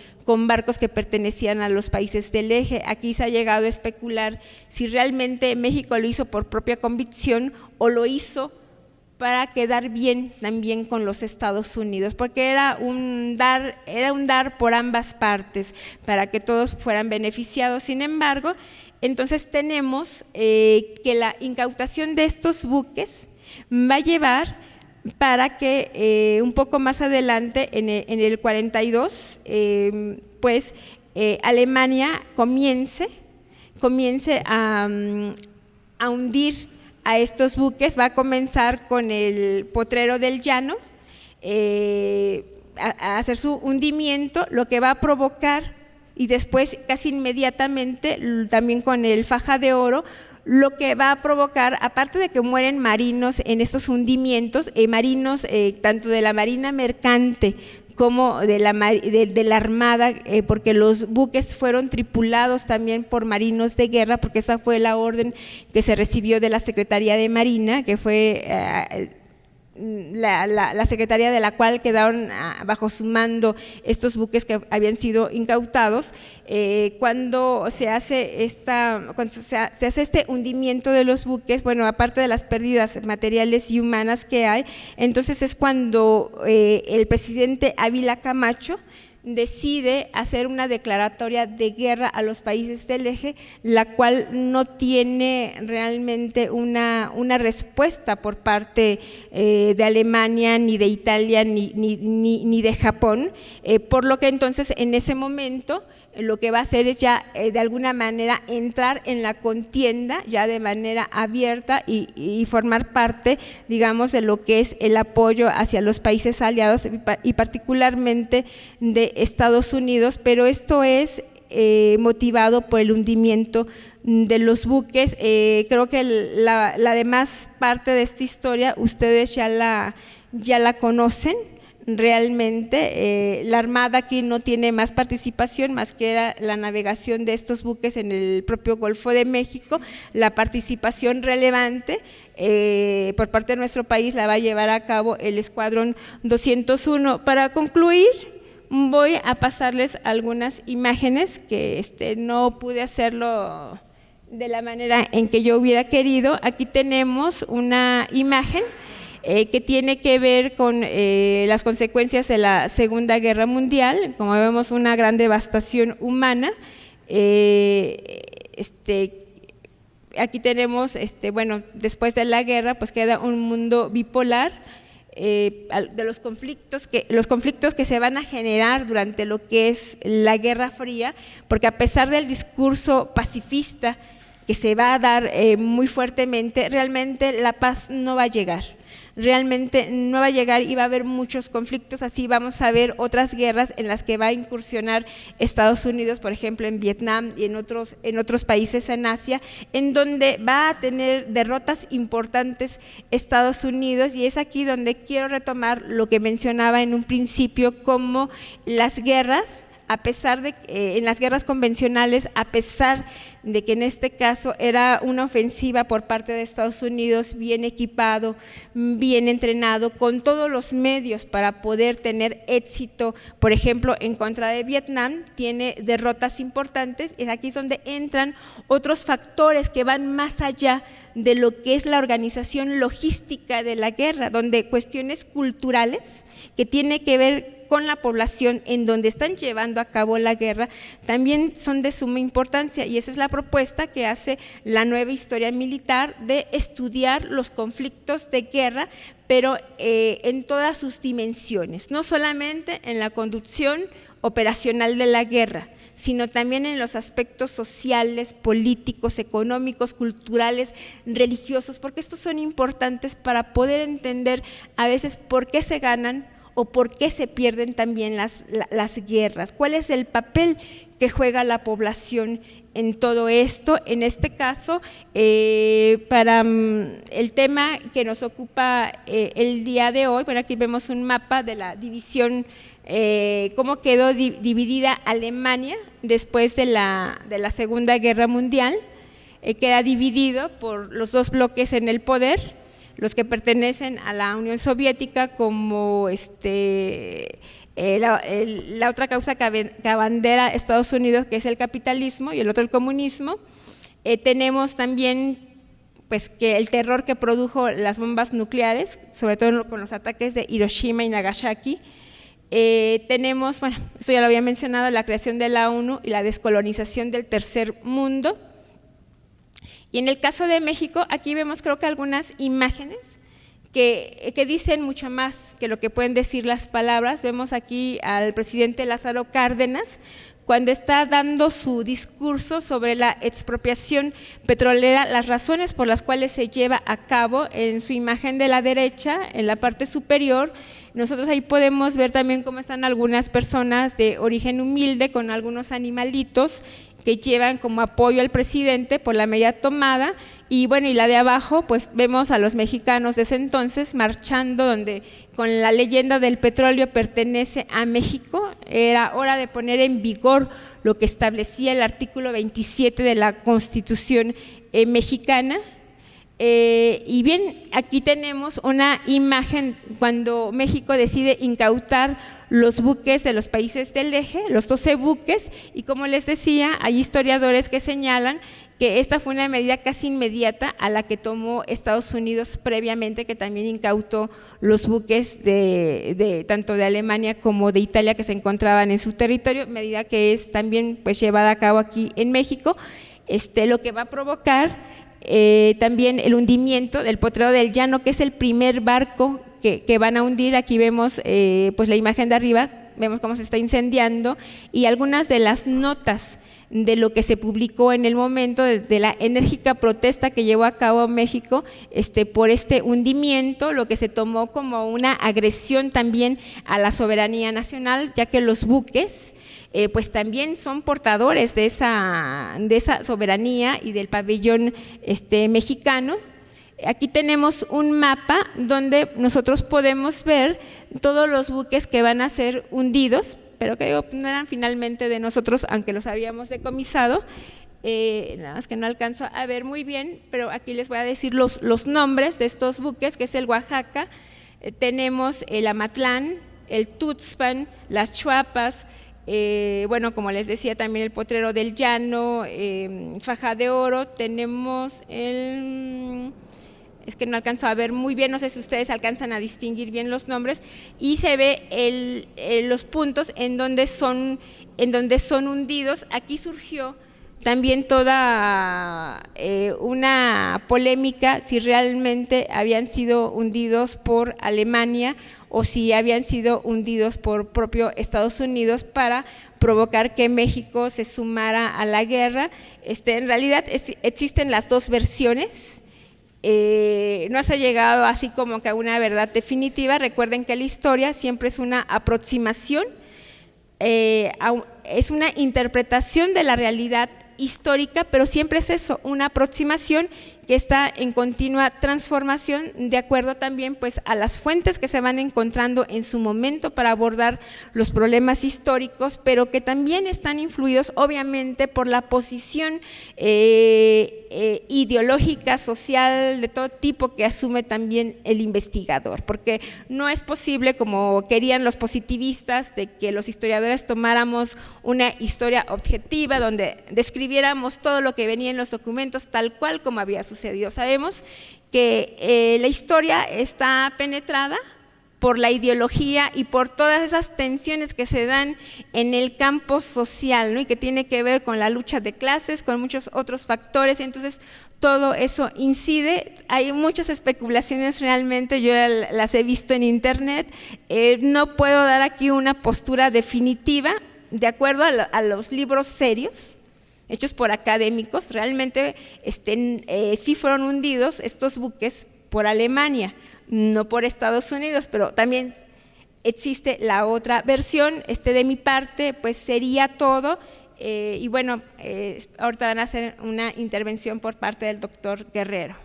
barcos que pertenecían a los países del eje. Aquí se ha llegado a especular si realmente México lo hizo por propia convicción o lo hizo para quedar bien también con los Estados Unidos, porque era un dar por ambas partes, para que todos fueran beneficiados. Sin embargo, entonces tenemos que la incautación de estos buques va a llevar para que un poco más adelante, en el 42, Alemania comience a hundir a estos buques. Va a comenzar con el Potrero del Llano, a hacer su hundimiento, lo que va a provocar, y después casi inmediatamente también con el Faja de Oro, lo que va a provocar, aparte de que mueren marinos en estos hundimientos, marinos tanto de la Marina Mercante como de la Armada, porque los buques fueron tripulados también por marinos de guerra, porque esa fue la orden que se recibió de la Secretaría de Marina, que fue la secretaría de la cual quedaron bajo su mando estos buques que habían sido incautados. Cuando se hace este hundimiento de los buques, bueno, aparte de las pérdidas materiales y humanas que hay, entonces es cuando el presidente Ávila Camacho decide hacer una declaratoria de guerra a los países del eje, la cual no tiene realmente una respuesta por parte de Alemania, ni de Italia, ni de Japón, por lo que entonces en ese momento lo que va a hacer es ya de alguna manera entrar en la contienda ya de manera abierta y formar parte, digamos, de lo que es el apoyo hacia los países aliados y particularmente de Estados Unidos, pero esto es motivado por el hundimiento de los buques. Creo que la demás parte de esta historia ustedes ya la conocen. Realmente la Armada aquí no tiene más participación más que era la navegación de estos buques en el propio Golfo de México. La participación relevante por parte de nuestro país la va a llevar a cabo el Escuadrón 201. Para concluir, voy a pasarles algunas imágenes que no pude hacerlo de la manera en que yo hubiera querido. Aquí tenemos una imagen que tiene que ver con las consecuencias de la Segunda Guerra Mundial. Como vemos, una gran devastación humana. Aquí tenemos, bueno, después de la guerra, pues queda un mundo bipolar, de los conflictos que se van a generar durante lo que es la Guerra Fría, porque a pesar del discurso pacifista que se va a dar muy fuertemente, realmente la paz no va a llegar. Realmente no va a llegar y va a haber muchos conflictos. Así vamos a ver otras guerras en las que va a incursionar Estados Unidos, por ejemplo en Vietnam y en otros países en Asia, en donde va a tener derrotas importantes Estados Unidos, y es aquí donde quiero retomar lo que mencionaba en un principio, como las guerras, a pesar de en las guerras convencionales, a pesar de que en este caso era una ofensiva por parte de Estados Unidos, bien equipado, bien entrenado, con todos los medios para poder tener éxito, por ejemplo, en contra de Vietnam, tiene derrotas importantes. Es aquí donde entran otros factores que van más allá de lo que es la organización logística de la guerra, donde cuestiones culturales que tiene que ver con la población en donde están llevando a cabo la guerra también son de suma importancia, y esa es la propuesta que hace la nueva historia militar, de estudiar los conflictos de guerra, pero en todas sus dimensiones, no solamente en la conducción operacional de la guerra, sino también en los aspectos sociales, políticos, económicos, culturales, religiosos, porque estos son importantes para poder entender a veces por qué se ganan o por qué se pierden también las guerras, cuál es el papel que juega la población en todo esto. En este caso, para el tema que nos ocupa el día de hoy, bueno, aquí vemos un mapa de la división, cómo quedó dividida Alemania después de la Segunda Guerra Mundial. Queda dividido por los dos bloques en el poder, los que pertenecen a la Unión Soviética como la otra causa que abandera Estados Unidos, que es el capitalismo, y el otro el comunismo. Tenemos también pues que el terror que produjo las bombas nucleares, sobre todo con los ataques de Hiroshima y Nagasaki. Tenemos, bueno, esto ya lo había mencionado, la creación de la ONU y la descolonización del tercer mundo. Y en el caso de México, aquí vemos creo que algunas imágenes que dicen mucho más que lo que pueden decir las palabras. Vemos aquí al presidente Lázaro Cárdenas cuando está dando su discurso sobre la expropiación petrolera, las razones por las cuales se lleva a cabo. En su imagen de la derecha, en la parte superior, nosotros ahí podemos ver también cómo están algunas personas de origen humilde con algunos animalitos que llevan como apoyo al presidente por la medida tomada. Y bueno, y la de abajo, pues vemos a los mexicanos de ese entonces marchando, donde con la leyenda del petróleo pertenece a México. Era hora de poner en vigor lo que establecía el artículo 27 de la Constitución mexicana. Y bien, aquí tenemos una imagen cuando México decide incautar los buques de los países del eje, los 12 buques, y como les decía, hay historiadores que señalan que esta fue una medida casi inmediata a la que tomó Estados Unidos previamente, que también incautó los buques tanto de Alemania como de Italia que se encontraban en su territorio, medida que es también pues llevada a cabo aquí en México, lo que va a provocar también el hundimiento del Potrero del Llano, que es el primer barco que van a hundir. Aquí vemos pues la imagen de arriba, vemos cómo se está incendiando, y algunas de las notas de lo que se publicó en el momento de la enérgica protesta que llevó a cabo México por este hundimiento, lo que se tomó como una agresión también a la soberanía nacional, ya que los buques pues también son portadores de esa soberanía y del pabellón mexicano. Aquí tenemos un mapa donde nosotros podemos ver todos los buques que van a ser hundidos, pero que no eran finalmente de nosotros, aunque los habíamos decomisado. Nada más que no alcanzo a ver muy bien, pero aquí les voy a decir los nombres de estos buques, que es el Oaxaca, tenemos el Amatlán, el Tuxpan, las Chuapas, bueno, como les decía, también el Potrero del Llano, Faja de Oro, tenemos es que no alcanzo a ver muy bien, no sé si ustedes alcanzan a distinguir bien los nombres, y se ve los puntos en donde son hundidos. Aquí surgió también toda una polémica si realmente habían sido hundidos por Alemania o si habían sido hundidos por propio Estados Unidos para provocar que México se sumara a la guerra. En realidad existen las dos versiones. No se ha llegado así como que a una verdad definitiva. Recuerden que la historia siempre es una aproximación, es una interpretación de la realidad histórica, pero siempre es eso, una aproximación que está en continua transformación de acuerdo también pues a las fuentes que se van encontrando en su momento para abordar los problemas históricos, pero que también están influidos obviamente por la posición ideológica, social, de todo tipo que asume también el investigador, porque no es posible, como querían los positivistas, de que los historiadores tomáramos una historia objetiva donde describiéramos todo lo que venía en los documentos tal cual como había sucedido. Sabemos que la historia está penetrada por la ideología y por todas esas tensiones que se dan en el campo social, ¿no? Y que tiene que ver con la lucha de clases, con muchos otros factores, y entonces todo eso incide. Hay muchas especulaciones realmente, yo las he visto en internet, no puedo dar aquí una postura definitiva de acuerdo a los libros serios hechos por académicos. Realmente sí fueron hundidos estos buques por Alemania, no por Estados Unidos, pero también existe la otra versión. De mi parte pues sería todo, Y bueno, ahorita van a hacer una intervención por parte del doctor Guerrero.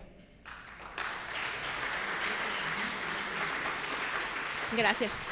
Gracias.